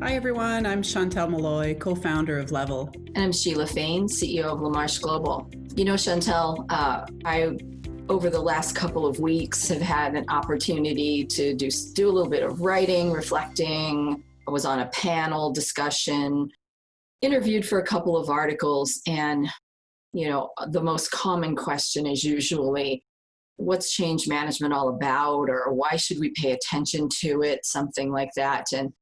Hi everyone, I'm Chantal Milloy, co-founder of Levvel. And I'm Sheila Fain, CEO of LaMarsh Global. You know, Chantal, I over the last couple of weeks have had an opportunity to do a little bit of writing, reflecting. I was on a panel discussion, interviewed for a couple of articles, and the most common question is usually, what's change management all about, or why should we pay attention to it, something like that. And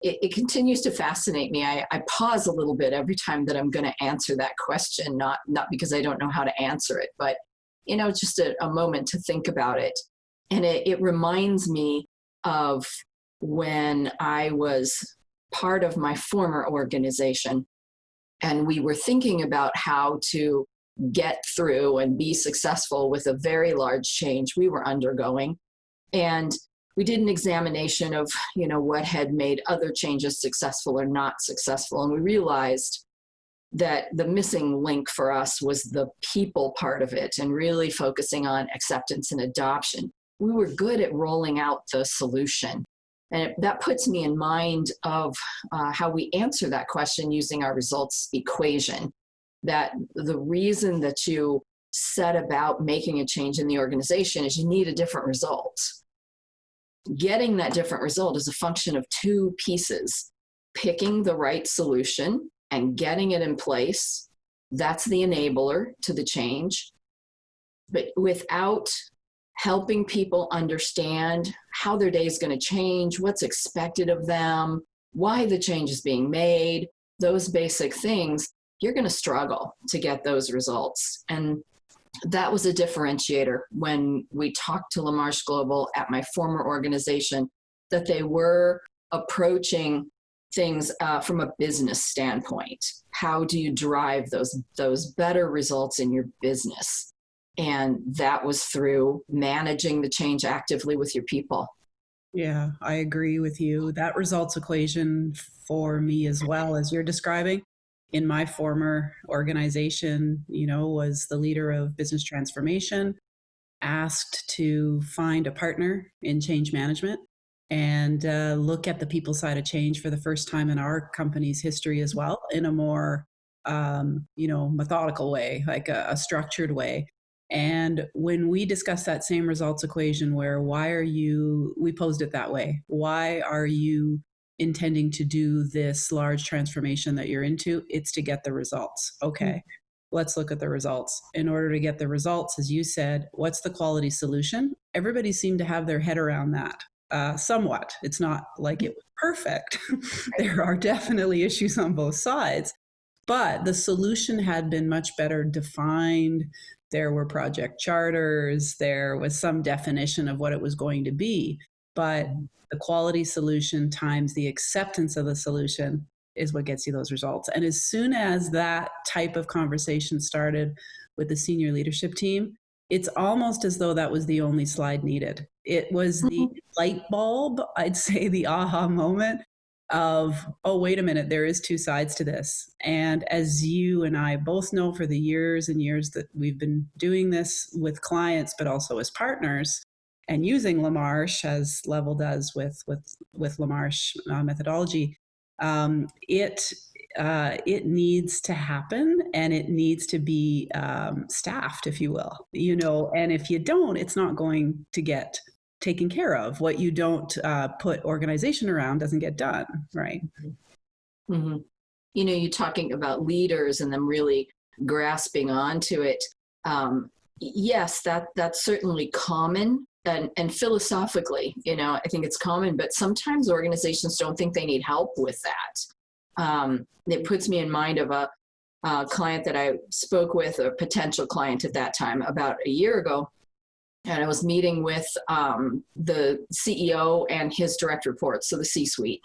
it continues to fascinate me. I pause a little bit every time that I'm going to answer that question, not because I don't know how to answer it, but just a moment to think about it. And it reminds me of when I was part of my former organization, and we were thinking about how to get through and be successful with a very large change we were undergoing. And we did an examination of, what had made other changes successful or not successful. And we realized that the missing link for us was the people part of it and really focusing on acceptance and adoption. We were good at rolling out the solution. And that puts me in mind of how we answer that question using our results equation, that the reason that you set about making a change in the organization is you need a different result. Getting that different result is a function of two pieces: picking the right solution and getting it in place. That's the enabler to the change. But without helping people understand how their day is going to change, what's expected of them, why the change is being made, those basic things, you're going to struggle to get those results. And that was a differentiator when we talked to LaMarsh Global at my former organization, that they were approaching things from a business standpoint. How do you drive those better results in your business? And that was through managing the change actively with your people. Yeah, I agree with you. That results equation for me as well, as you're describing, in my former organization, was the leader of business transformation, asked to find a partner in change management and look at the people side of change for the first time in our company's history as well, in a more, methodical way, like a structured way. And when we discussed that same results equation where we posed it that way, why are you intending to do this large transformation that you're into? It's to get the results. Okay, let's look at the results. In order to get the results, as you said, what's the quality solution? Everybody seemed to have their head around that somewhat. It's not like it was perfect. There are definitely issues on both sides, but the solution had been much better defined. There were project charters. There was some definition of what it was going to be, but the quality solution times the acceptance of the solution is what gets you those results. And as soon as that type of conversation started with the senior leadership team, it's almost as though that was the only slide needed. It was the light bulb, I'd say, the aha moment of, oh, wait a minute, there is two sides to this. And as you and I both know, for the years and years that we've been doing this with clients, but also as partners, and using LaMarsh as Levvel does with LaMarsh methodology, it needs to happen, and it needs to be staffed, if you will. And if you don't, it's not going to get taken care of. What you don't put organization around doesn't get done, right? Mm-hmm. You're talking about leaders and them really grasping onto it. Yes, that's certainly common. And philosophically, I think it's common, but sometimes organizations don't think they need help with that. It puts me in mind of a client that I spoke with, a potential client at that time, about a year ago. And I was meeting with the CEO and his direct reports, so the C-suite,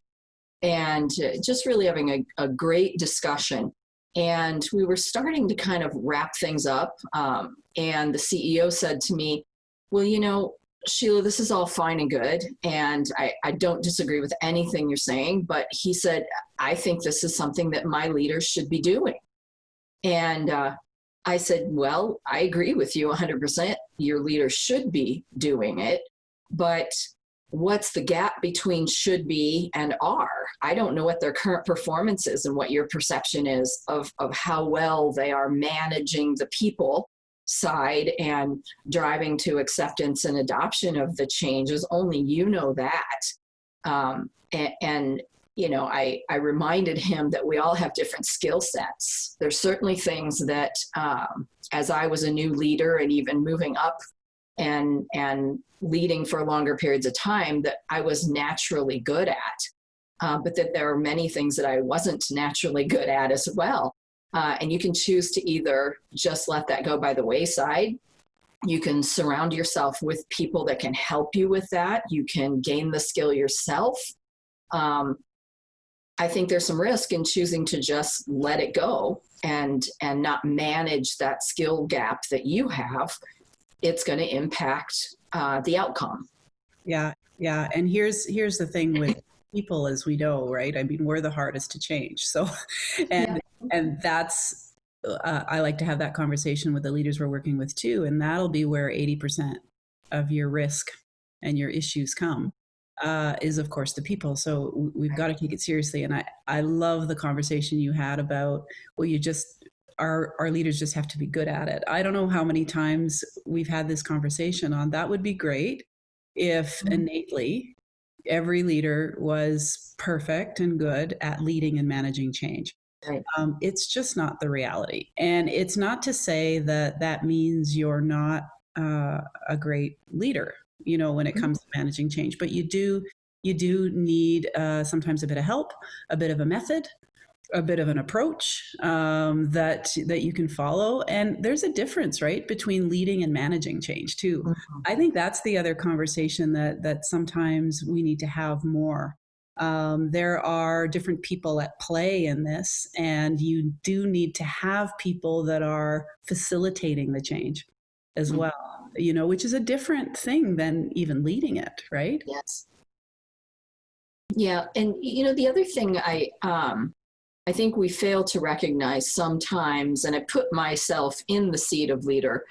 and just really having a great discussion. And we were starting to kind of wrap things up. And the CEO said to me, well, Sheila, this is all fine and good, and I don't disagree with anything you're saying, but he said, I think this is something that my leaders should be doing. And I said, well, I agree with you 100%. Your leaders should be doing it, but what's the gap between should be and are. I don't know what their current performance is and what your perception is of how well they are managing the people side and driving to acceptance and adoption of the changes. Only you know that. And you know, I reminded him that we all have different skill sets. There's certainly things that as I was a new leader and even moving up and leading for longer periods of time that I was naturally good at, but that there are many things that I wasn't naturally good at as well. And you can choose to either just let that go by the wayside. You can surround yourself with people that can help you with that. You can gain the skill yourself. I think there's some risk in choosing to just let it go and not manage that skill gap that you have. It's going to impact the outcome. Yeah. And here's the thing with people, as we know, right? I mean, we're the hardest to change. So, and that's, I like to have that conversation with the leaders we're working with too. And that'll be where 80% of your risk and your issues come, is of course the people. So we've got to take it seriously. And I love the conversation you had about, well, our leaders just have to be good at it. I don't know how many times we've had this conversation on that would be great if innately every leader was perfect and good at leading and managing change. Right. It's just not the reality. And it's not to say that that means you're not a great leader, you know, when it comes to managing change, but you do need sometimes a bit of help, a bit of a method, a bit of an approach that you can follow. And there's a difference, right, between leading and managing change too. I think that's the other conversation that sometimes we need to have more. There are different people at play in this, and you do need to have people that are facilitating the change as well, you know, which is a different thing than even leading it, right? Yes. Yeah. And, you know, the other thing I think we fail to recognize sometimes, and I put myself in the seat of leader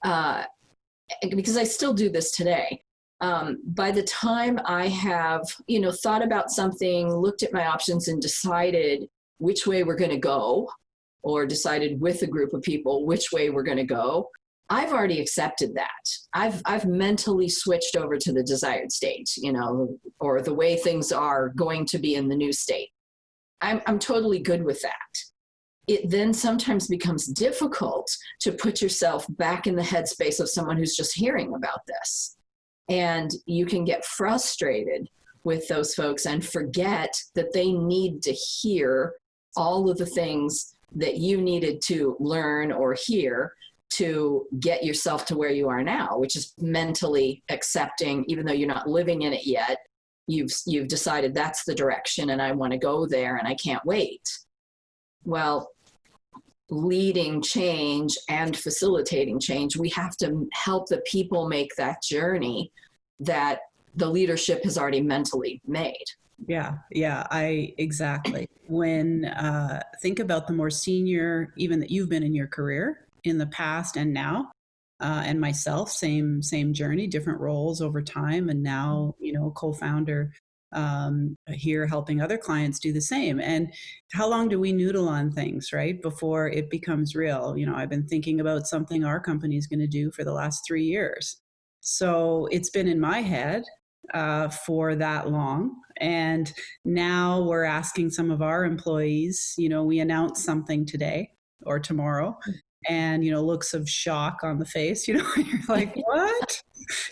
because I still do this today. By the time I have, you know, thought about something, looked at my options and decided which way we're going to go, or decided with a group of people which way we're going to go, I've already accepted that. I've mentally switched over to the desired state, you know, or the way things are going to be in the new state. I'm totally good with that. It then sometimes becomes difficult to put yourself back in the headspace of someone who's just hearing about this. And you can get frustrated with those folks and forget that they need to hear all of the things that you needed to learn or hear to get yourself to where you are now, which is mentally accepting, even though you're not living in it yet. You've decided that's the direction and I want to go there and I can't wait. Well, leading change and facilitating change, we have to help the people make that journey that the leadership has already mentally made. Yeah, exactly. When think about the more senior, even that you've been in your career in the past and now, and myself, same journey, different roles over time, and now, you know, co-founder here helping other clients do the same. And how long do we noodle on things, right, before it becomes real? You know, I've been thinking about something our company is going to do for the last 3 years. So it's been in my head for that long. And now we're asking some of our employees, you know, we announce something today or tomorrow, and, you know, looks of shock on the face, you know, you're like, what?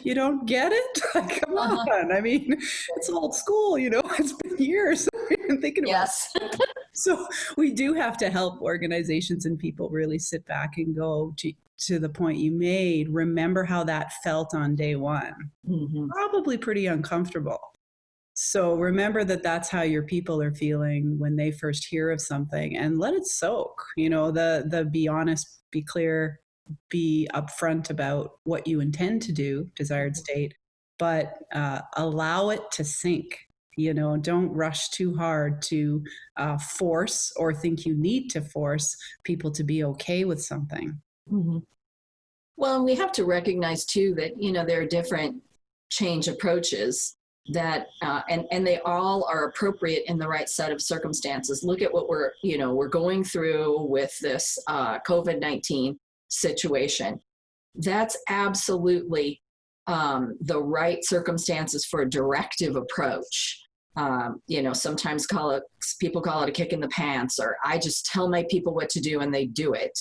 You don't get it? Like, come on. I mean, it's old school, you know, it's been years. We've been thinking about it. So we do have to help organizations and people really sit back and go to the point you made. Remember how that felt on day one. Probably pretty uncomfortable. So remember that that's how your people are feeling when they first hear of something, and let it soak. You know, the be honest, be clear, be upfront about what you intend to do, desired state, but allow it to sink. You know, don't rush too hard to force or think you need to force people to be okay with something. Well, we have to recognize too that, you know, there are different change approaches. and they all are appropriate in the right set of circumstances. Look at what we're going through with this COVID-19 situation. That's absolutely the right circumstances for a directive approach. Sometimes people call it a kick in the pants, or I just tell my people what to do and they do it.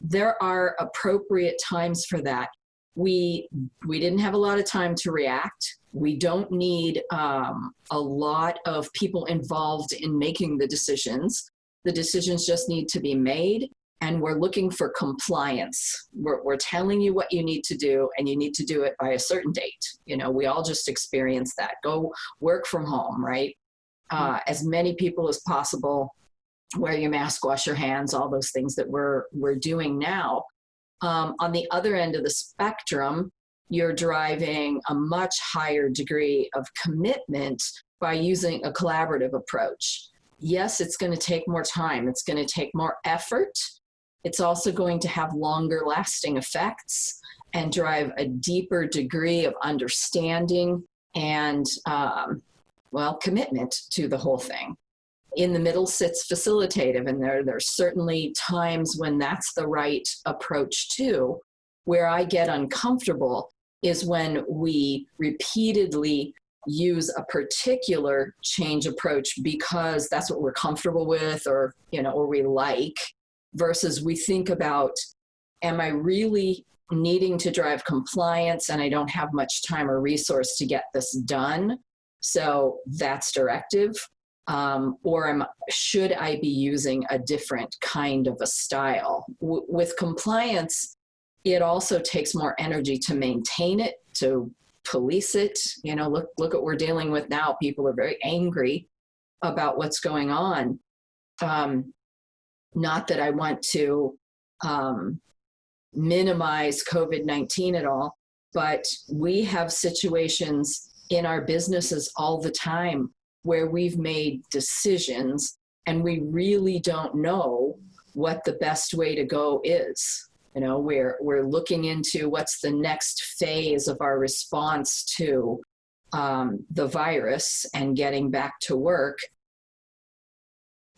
There are appropriate times for that. We didn't have a lot of time to react. We don't need a lot of people involved in making the decisions. The decisions just need to be made, and we're looking for compliance. We're telling you what you need to do, and you need to do it by a certain date. We all just experience that. Go work from home, right? As many people as possible, wear your mask, wash your hands, all those things that we're doing now. On the other end of the spectrum, you're driving a much higher degree of commitment by using a collaborative approach. Yes, it's going to take more time. It's going to take more effort. It's also going to have longer lasting effects and drive a deeper degree of understanding and, commitment to the whole thing. In the middle sits facilitative, and there's certainly times when that's the right approach too. Where I get uncomfortable is when we repeatedly use a particular change approach because that's what we're comfortable with, or we like, versus we think about, am I really needing to drive compliance and I don't have much time or resource to get this done? So that's directive. Or should I be using a different kind of a style? With compliance, it also takes more energy to maintain it, to police it. Look what we're dealing with now. People are very angry about what's going on. Not that I want to minimize COVID-19 at all, but we have situations in our businesses all the time where we've made decisions and we really don't know what the best way to go is. We're looking into what's the next phase of our response to the virus and getting back to work.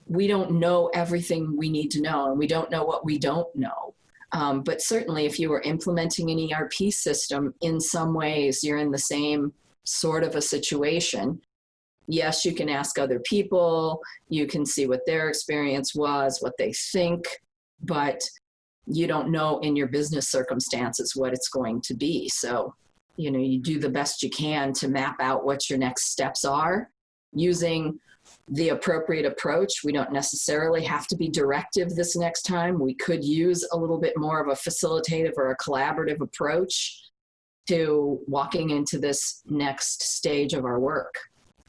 We don't know everything we need to know, and we don't know what we don't know. But certainly if you were implementing an ERP system, in some ways you're in the same sort of a situation. Yes, you can ask other people, you can see what their experience was, what they think, but you don't know in your business circumstances what it's going to be. So, you do the best you can to map out what your next steps are using the appropriate approach. We don't necessarily have to be directive this next time. We could use a little bit more of a facilitative or a collaborative approach to walking into this next stage of our work.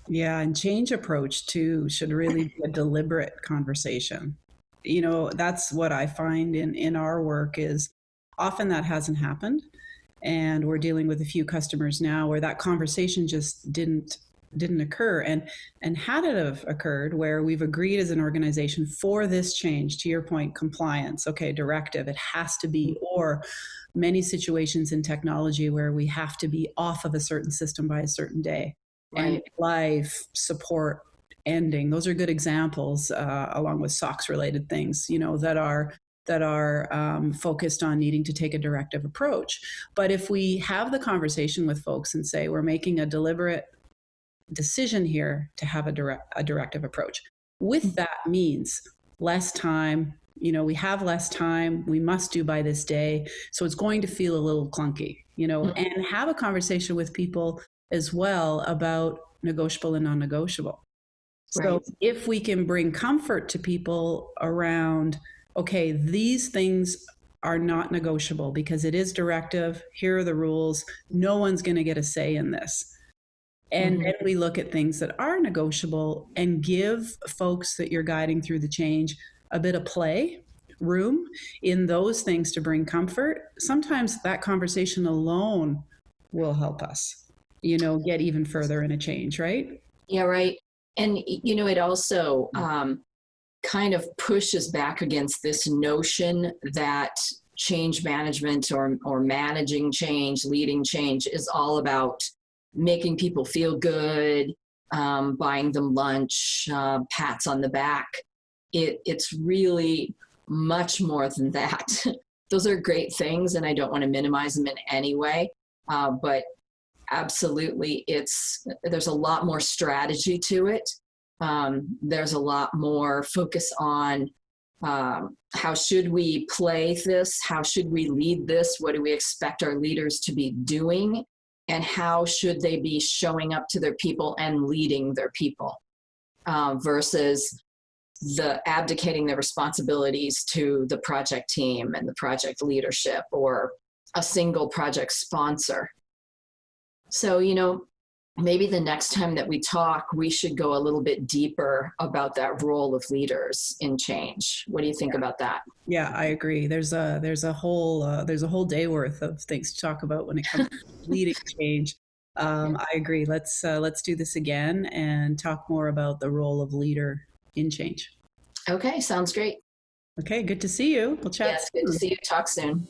Yeah, and change approach too should really be a deliberate conversation. That's what I find in our work is often that hasn't happened. And we're dealing with a few customers now where that conversation just didn't occur. And had it have occurred where we've agreed as an organization for this change, to your point, compliance, okay, directive, it has to be, or many situations in technology where we have to be off of a certain system by a certain day. Right. And life support ending. Those are good examples, along with SOX related things, that are focused on needing to take a directive approach. But if we have the conversation with folks and say, we're making a deliberate decision here to have a directive approach, with that means less time, we have less time, we must do by this day. So it's going to feel a little clunky, and have a conversation with people as well about negotiable and non-negotiable. So right. If we can bring comfort to people around, okay, these things are not negotiable because it is directive, here are the rules, no one's going to get a say in this. And then we look at things that are negotiable and give folks that you're guiding through the change a bit of play room in those things to bring comfort. Sometimes that conversation alone will help us, get even further in a change, right? Yeah, right. And, it also kind of pushes back against this notion that change management or managing change, leading change is all about making people feel good, buying them lunch, pats on the back. It's really much more than that. Those are great things, and I don't want to minimize them in any way. But absolutely, there's a lot more strategy to it. There's a lot more focus on how should we play this? How should we lead this? What do we expect our leaders to be doing? And how should they be showing up to their people and leading their people versus the abdicating their responsibilities to the project team and the project leadership or a single project sponsor. So, maybe the next time that we talk, we should go a little bit deeper about that role of leaders in change. What do you think about that? Yeah, I agree. There's a whole day worth of things to talk about when it comes to leading change. I agree. Let's do this again and talk more about the role of leader in change. Okay, sounds great. Okay, good to see you. We'll chat Yes, soon. good to see you. Talk soon.